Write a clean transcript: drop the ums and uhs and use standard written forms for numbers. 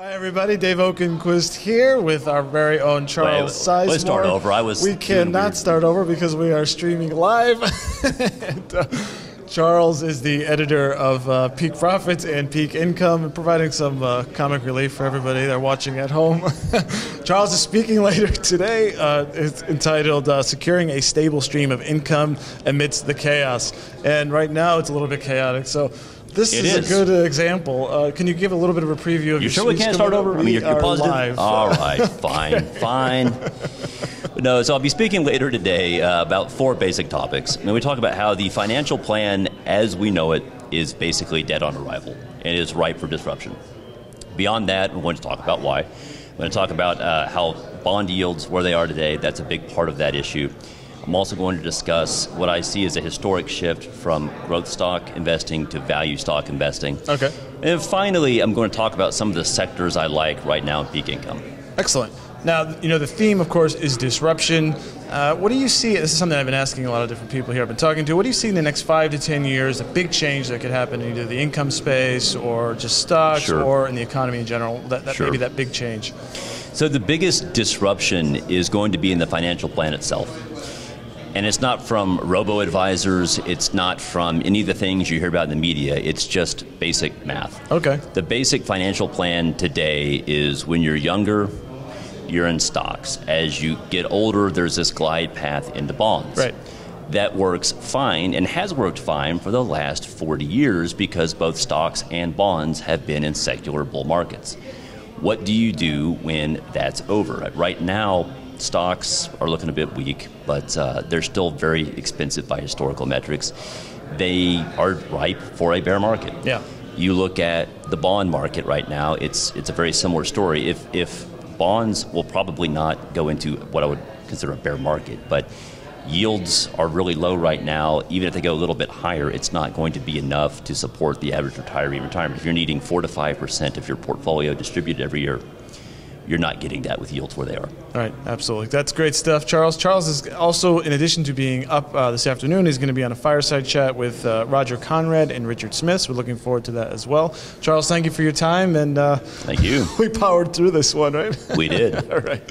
Hi everybody, Dave Oakenquist here with our very own Charles Sizemore. Let's start over. We cannot start over because we are streaming live. and, Charles is the editor of Peak Profits and Peak Income, and providing some comic relief for everybody that are watching at home. Charles is speaking later today. It's entitled Securing a Stable Stream of Income Amidst the Chaos. And right now it's a little bit chaotic. So this is a good example. Can you give a little bit of a preview of You sure we can't start over? I mean, you're positive? Live. All right, fine. No, so I'll be speaking later today about 4 basic topics. And we talk about how the financial plan as we know it is basically dead on arrival and is ripe for disruption. Beyond that, we're going to talk about why. We're going to talk about how bond yields, where they are today, that's a big part of that issue. I'm also going to discuss what I see as a historic shift from growth stock investing to value stock investing. Okay. And finally, I'm going to talk about some of the sectors I like right now in peak income. Excellent. Now, you know, the theme, of course, is disruption. What do you see? This is something I've been asking a lot of different people here I've been talking to. What do you see in the next 5 to 10 years, a big change that could happen in either the income space or just stocks or in the economy in general, maybe that big change? So the biggest disruption is going to be in the financial plan itself. And it's not from robo-advisors, it's not from any of the things you hear about in the media, it's just basic math. Okay. The basic financial plan today is when you're younger, you're in stocks. As you get older, there's this glide path into bonds. Right. That works fine and has worked fine for the last 40 years because both stocks and bonds have been in secular bull markets. What do you do when that's over? Right now, stocks are looking a bit weak, but they're still very expensive by historical metrics. They are ripe for a bear market. Yeah. You look at the bond market right now, it's a very similar story. If bonds will probably not go into what I would consider a bear market, but yields are really low right now. Even if they go a little bit higher, it's not going to be enough to support the average retiree retirement. If you're needing 4 to 5% of your portfolio distributed every year, you're not getting that with yields where they are. All right, absolutely. That's great stuff, Charles. Charles is also, in addition to being up this afternoon, he's going to be on a fireside chat with Roger Conrad and Richard Smith. So we're looking forward to that as well. Charles, thank you for your time. And thank you. We powered through this one, right? We did. All right.